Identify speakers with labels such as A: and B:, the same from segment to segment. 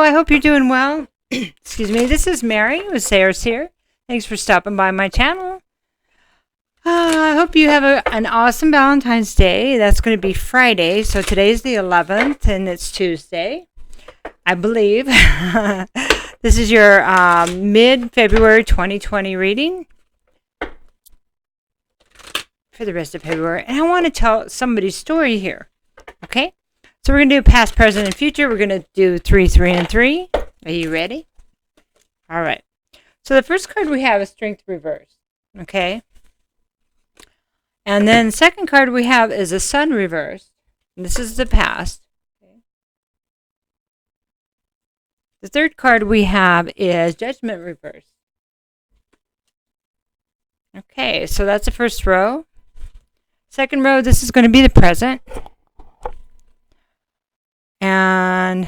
A: I hope you're doing well. Excuse me. This is Mary with Sayre here. Thanks for stopping by my channel. I hope you have an awesome Valentine's Day. That's going to be Friday. So today's the 11th and it's Tuesday, I believe. This is your mid-February 2020 reading for the rest of February. And I want to tell somebody's story here. Okay? So we're going to do past, present, and future. We're going to do 3, 3, and 3. Are you ready? All right. So the first card we have is Strength Reverse. Okay? And then the second card we have is the Sun Reverse. And this is the past. Okay. The third card we have is Judgment Reverse. Okay, so that's the first row. Second row, this is going to be the present. And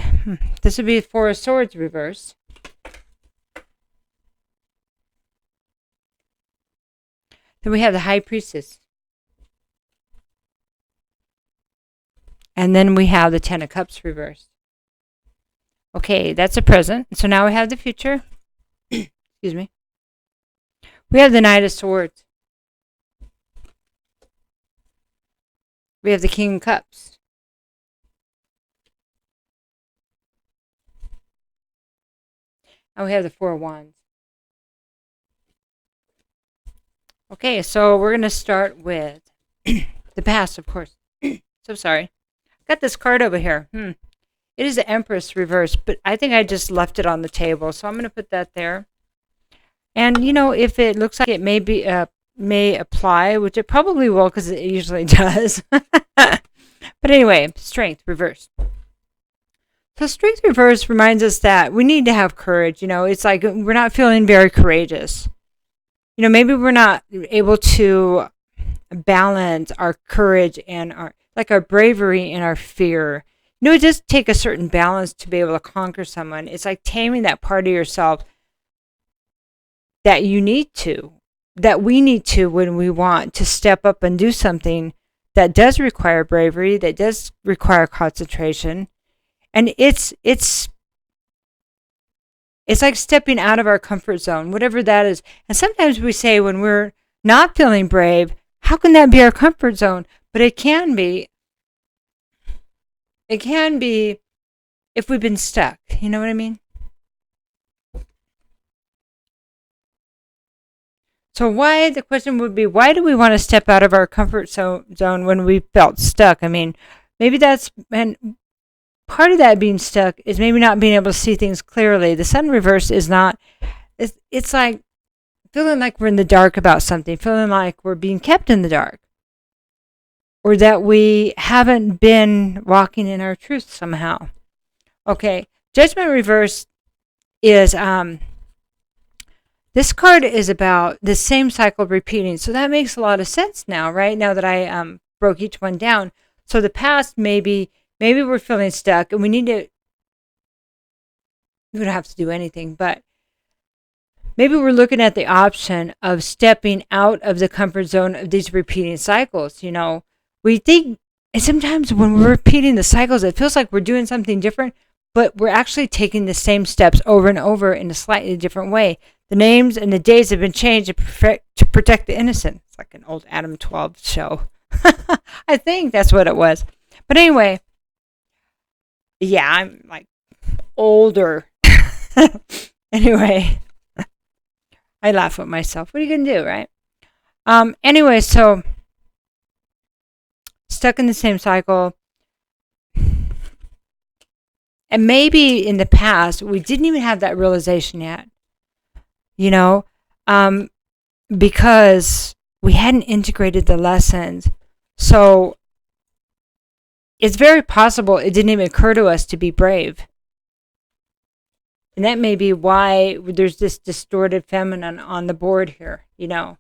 A: this would be Four of Swords reversed. Then we have the High Priestess. And then we have the Ten of Cups reversed. Okay, that's the present. So now we have the future. Excuse me. We have the Knight of Swords. We have the King of Cups. And we have the Four of Wands. Okay, so we're going to start with the past, of course. So sorry. Got this card over here. It is the Empress reverse, but I think I just left it on the table. So I'm going to put that there. And, you know, if it looks like it may apply, which it probably will because it usually does. But anyway, Strength reverse. So Strength reverse reminds us that we need to have courage. You know, it's like we're not feeling very courageous. You know, maybe we're not able to balance our courage and our bravery and our fear. You know, it does take a certain balance to be able to conquer someone. It's like taming that part of yourself that you need to, that we need to when we want to step up and do something that does require bravery, that does require concentration. And it's like stepping out of our comfort zone, whatever that is. And sometimes we say when we're not feeling brave, how can that be our comfort zone? But it can be. It can be if we've been stuck. You know what I mean? So the question would be, why do we want to step out of our comfort zone when we felt stuck? I mean, maybe and part of that being stuck is maybe not being able to see things clearly. The Sun reverse is not, it's like feeling like we're in the dark about something, feeling like we're being kept in the dark, or that we haven't been walking in our truth somehow. Okay, Judgment reverse is, this card is about the same cycle repeating. So that makes a lot of sense now, right? Now that I broke each one down. So the past, maybe we're feeling stuck and we don't have to do anything, but maybe we're looking at the option of stepping out of the comfort zone of these repeating cycles. You know, we think, and sometimes when we're repeating the cycles, it feels like we're doing something different, but we're actually taking the same steps over and over in a slightly different way. The names and the days have been changed to protect the innocent. It's like an old Adam 12 show. I think that's what it was. But anyway, yeah, I'm like older. Anyway, I laugh at myself. What are you going to do, right? Anyway, so stuck in the same cycle. And maybe in the past, we didn't even have that realization yet. You know, because we hadn't integrated the lessons. So it's very possible it didn't even occur to us to be brave. And that may be why there's this distorted feminine on the board here, you know,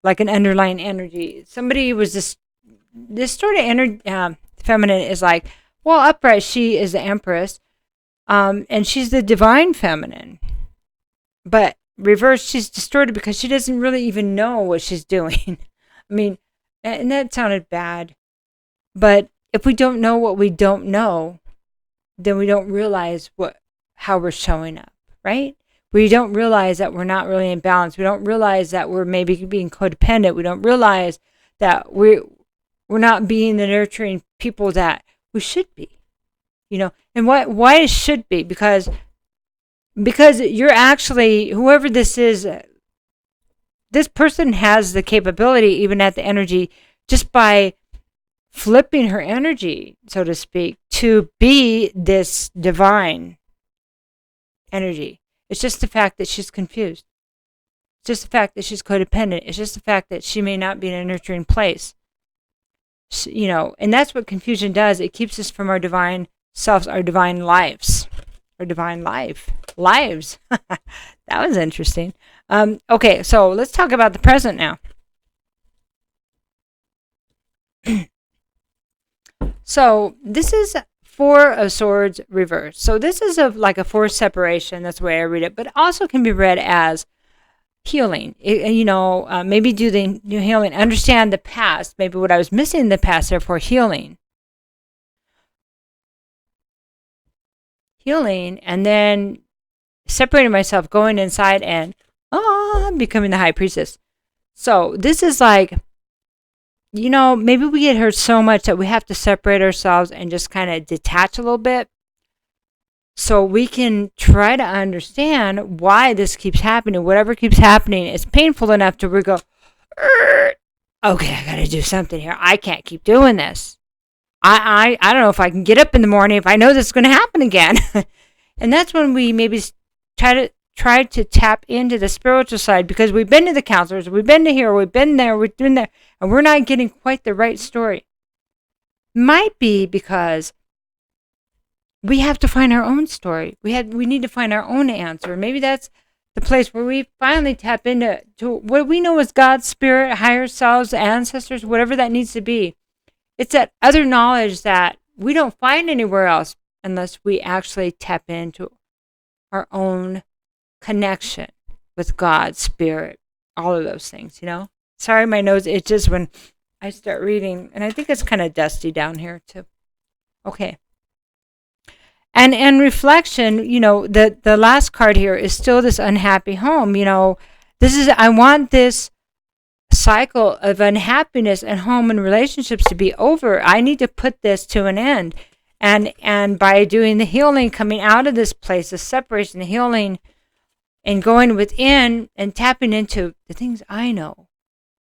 A: like an underlying energy. Somebody was this distorted feminine is like, well, upright, she is the Empress, and she's the divine feminine. But reverse, she's distorted because she doesn't really even know what she's doing. I mean, and that sounded bad. But if we don't know what we don't know, then we don't realize how we're showing up, right? We don't realize that we're not really in balance. We don't realize that we're maybe being codependent. We don't realize that we're not being the nurturing people that we should be, And why it should be? Because you're actually, whoever this is, this person has the capability, even at the energy, just by flipping her energy, so to speak, to be this divine energy. It's just the fact that she's confused. It's just the fact that she's codependent. It's just the fact that she may not be in a nurturing place. And that's what confusion does. It keeps us from our divine selves, our divine lives, our divine lives. That was interesting. Okay, so let's talk about the present now. So this is Four of Swords reversed. So this is like a forced separation. That's the way I read it. But it also can be read as healing. Maybe do the new healing. Understand the past. Maybe what I was missing in the past. Therefore, healing. Healing, and then separating myself, going inside, and becoming the high priestess. So this is like, maybe we get hurt so much that we have to separate ourselves and just kind of detach a little bit so we can try to understand why this keeps happening. Whatever keeps happening is painful enough to we go, okay, I got to do something here. I can't keep doing this. I don't know if I can get up in the morning if I know this is going to happen again. And that's when we maybe try to tap into the spiritual side, because we've been to the counselors, we've been to here, we've been there, and we're not getting quite the right story. Might be because we have to find our own story. We need to find our own answer. Maybe that's the place where we finally tap into what we know as God's spirit, higher selves, ancestors, whatever that needs to be. It's that other knowledge that we don't find anywhere else unless we actually tap into our own connection with God, spirit, all of those things, Sorry, my nose itches when I start reading, and I think it's kind of dusty down here too. Okay. And reflection, the last card here is still this unhappy home. I want this cycle of unhappiness and home and relationships to be over. I need to put this to an end. And by doing the healing, coming out of this place, the separation, the healing, and going within and tapping into the things I know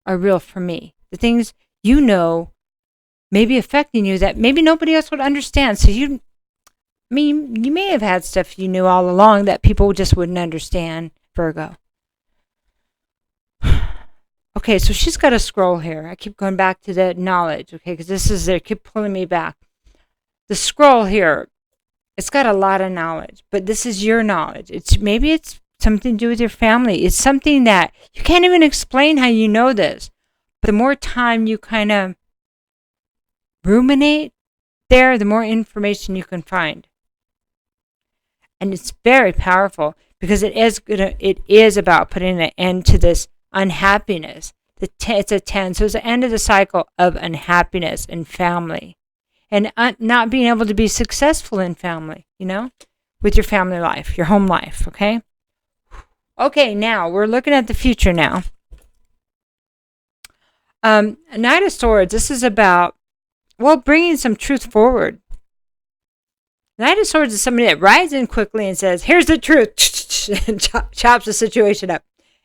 A: are real for me. The things may be affecting you that maybe nobody else would understand. So you may have had stuff you knew all along that people just wouldn't understand, Virgo. Okay, so she's got a scroll here. I keep going back to the knowledge, okay, because they keep pulling me back. The scroll here, it's got a lot of knowledge, but this is your knowledge. Maybe it's something to do with your family. It's something that you can't even explain how you know this. But the more time you kind of ruminate there, the more information you can find. And it's very powerful because it is about putting an end to this unhappiness. It's a 10, so it's the end of the cycle of unhappiness in family. And not being able to be successful in family, with your family life, your home life, okay? Okay, now we're looking at the future now. Knight of Swords, this is about, bringing some truth forward. Knight of Swords is somebody that rides in quickly and says, here's the truth, and chops the situation up,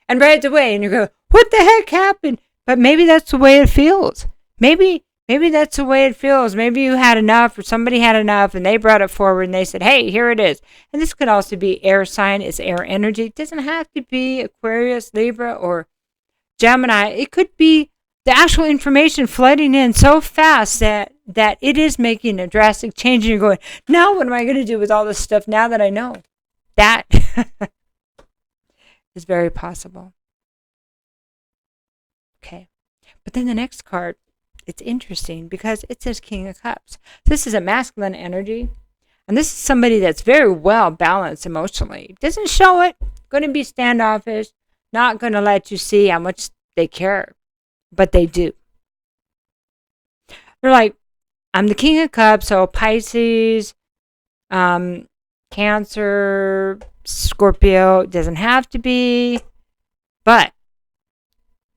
A: and rides away, and you go, what the heck happened? But maybe that's the way it feels. Maybe that's the way it feels. Maybe you had enough, or somebody had enough, and they brought it forward, and they said, hey, here it is. And this could also be air sign. It's air energy. It doesn't have to be Aquarius, Libra, or Gemini. It could be the actual information flooding in so fast that it is making a drastic change, and you're going, now what am I going to do with all this stuff now that I know? That is very possible. Okay. But then the next card, it's interesting because it says King of Cups. This is a masculine energy, and this is somebody that's very well balanced emotionally. Doesn't show it, going to be standoffish, not going to let you see how much they care, but they do. They're like, I'm the King of Cups, so Pisces, Cancer, Scorpio, doesn't have to be, but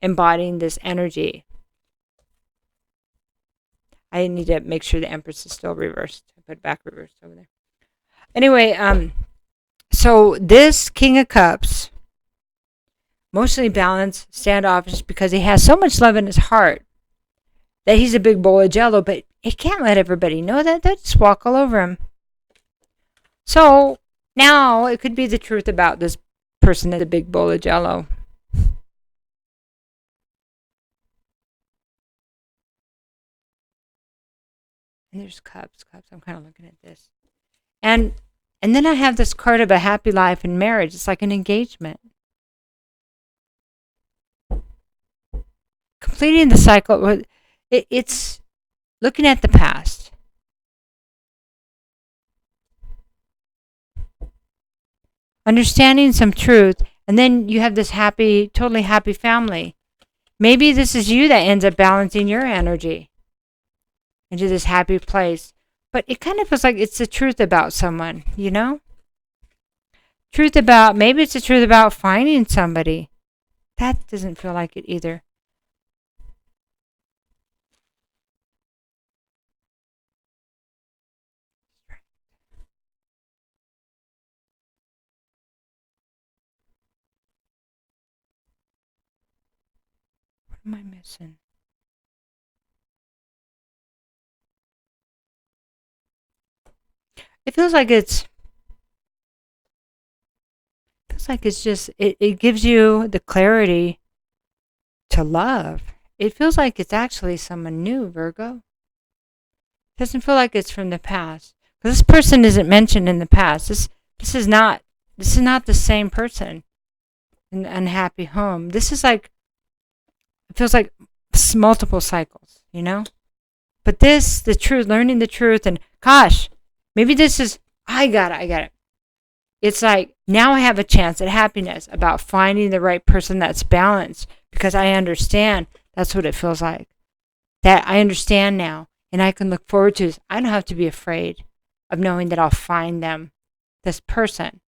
A: embodying this energy. I need to make sure the Empress is still reversed. I put it back reversed over there. Anyway, so this King of Cups, emotionally balanced, standoffish, because he has so much love in his heart that he's a big bowl of jello, but he can't let everybody know that. They'll just walk all over him. So now it could be the truth about this person that's a big bowl of jello. And there's cups. I'm kind of looking at this. And then I have this card of a happy life and marriage. It's like an engagement. Completing the cycle. It's looking at the past. Understanding some truth. And then you have this happy, totally happy family. Maybe this is you that ends up balancing your energy into this happy place. But it kind of feels like it's the truth about someone, you know? Maybe it's the truth about finding somebody. That doesn't feel like it either. What am I missing? It feels like it's just, it gives you the clarity to love. It feels like it's actually someone new, Virgo. It doesn't feel like it's from the past. Because this person isn't mentioned in the past. This is not the same person in the unhappy home. This is like, it feels like multiple cycles, you know? But this, the truth, learning the truth, and gosh, maybe this is, I got it. It's like, now I have a chance at happiness about finding the right person that's balanced, because I understand that's what it feels like. That I understand now, and I can look forward to this. I don't have to be afraid of knowing that I'll find them, this person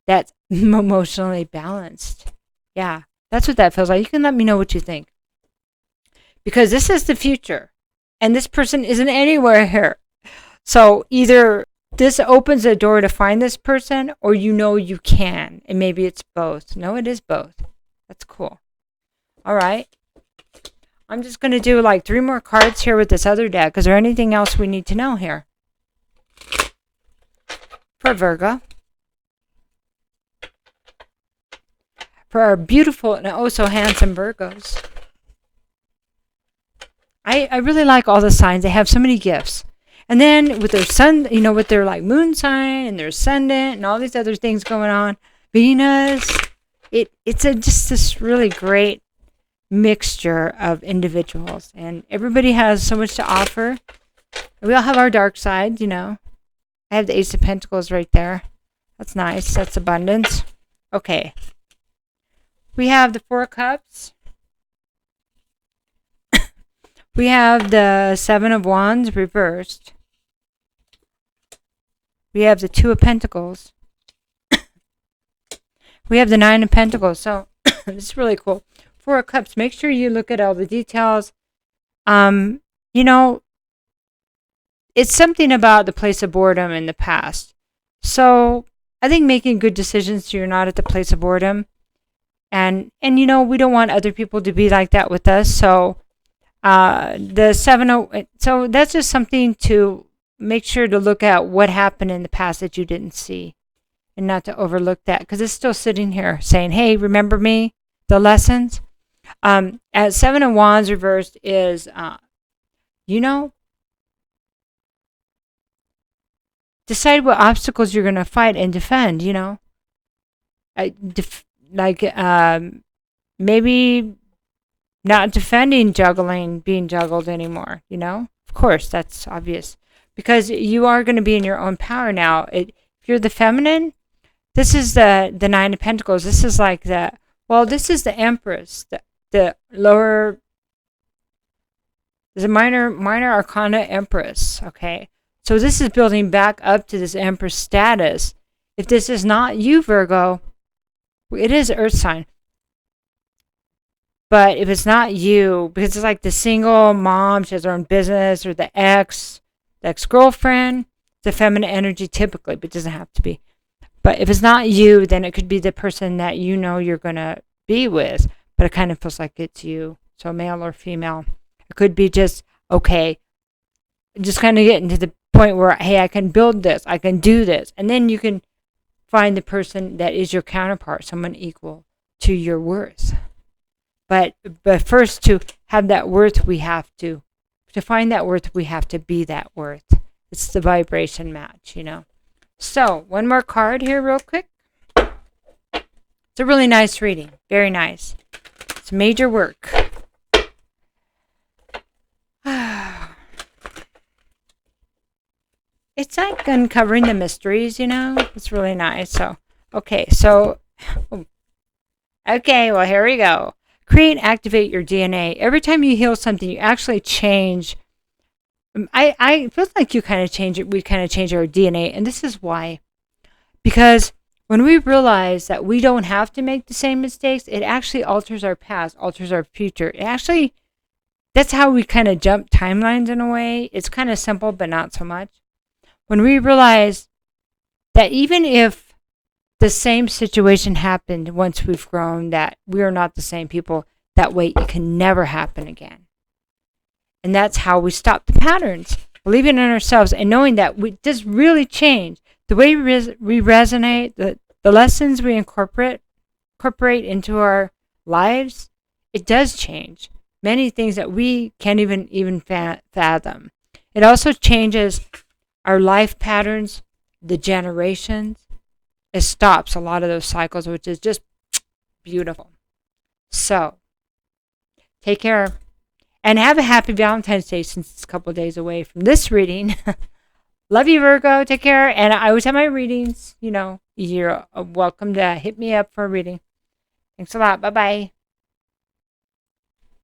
A: that's emotionally balanced. Yeah, that's what that feels like. You can let me know what you think. Because this is the future, and this person isn't anywhere here. So either this opens a door to find this person, or you know you can, and maybe it's both. No, it is both. That's cool. All right. I'm just going to do like 3 more cards here with this other deck. Is there anything else we need to know here? For Virgo. For our beautiful and oh so handsome Virgos. I really like all the signs. They have so many gifts. And then with their sun, you know, with their like moon sign and their ascendant and all these other things going on, Venus, it's just this really great mixture of individuals, and everybody has so much to offer. We all have our dark side, you know. I have the Ace of Pentacles right there. That's nice. That's abundance. Okay. We have the 4 Cups. We have the 7 of Wands reversed. We have the 2 of Pentacles. We have the 9 of Pentacles. So this is really cool. 4 of Cups. Make sure you look at all the details. You know, it's something about the place of boredom in the past. So I think making good decisions so you're not at the place of boredom. And you know, we don't want other people to be like that with us. So the 7 of, so that's just something to make sure to look at what happened in the past that you didn't see, and not to overlook that, because it's still sitting here saying, hey, remember me, the lessons. At 7 of Wands reversed is, you know, decide what obstacles you're going to fight and defend, you know. Maybe not defending being juggled anymore, you know. Of course, that's obvious, because you are going to be in your own power now. If you're the feminine, this is the 9 of Pentacles. This is like this is the Empress, the lower, there's a minor arcana Empress, okay? So this is building back up to this Empress status. If this is not you, Virgo, it is Earth sign. But if it's not you, because it's like the single mom, she has her own business, or the ex-girlfriend, the feminine energy typically, but it doesn't have to be. But if it's not you, then it could be the person that you know you're going to be with, but it kind of feels like it's you. So male or female. It could be just, okay, just kind of getting to the point where, hey, I can build this, I can do this. And then you can find the person that is your counterpart, someone equal to your worth. But first, to have that worth, we have to find that worth, we have to be that worth. It's the vibration match, So, one more card here real quick. It's a really nice reading. Very nice. It's major work. It's like uncovering the mysteries, It's really nice. So, okay. Okay, well, here we go. Create and activate your DNA. Every time you heal something, you actually change. I feel like you kind of change it. We kind of change our DNA. And this is why. Because when we realize that we don't have to make the same mistakes, it actually alters our past, alters our future. That's how we kind of jump timelines in a way. It's kind of simple, but not so much. When we realize that even if the same situation happened once we've grown, that we are not the same people, that way it can never happen again. And that's how we stop the patterns, believing in ourselves and knowing that we just really change. The way we resonate, the lessons we incorporate into our lives, it does change. Many things that we can't even fathom. It also changes our life patterns, the generations. It stops a lot of those cycles, which is just beautiful. So, take care. And have a happy Valentine's Day, since it's a couple of days away from this reading. Love you, Virgo. Take care. And I always have my readings. You're welcome to hit me up for a reading. Thanks a lot. Bye-bye.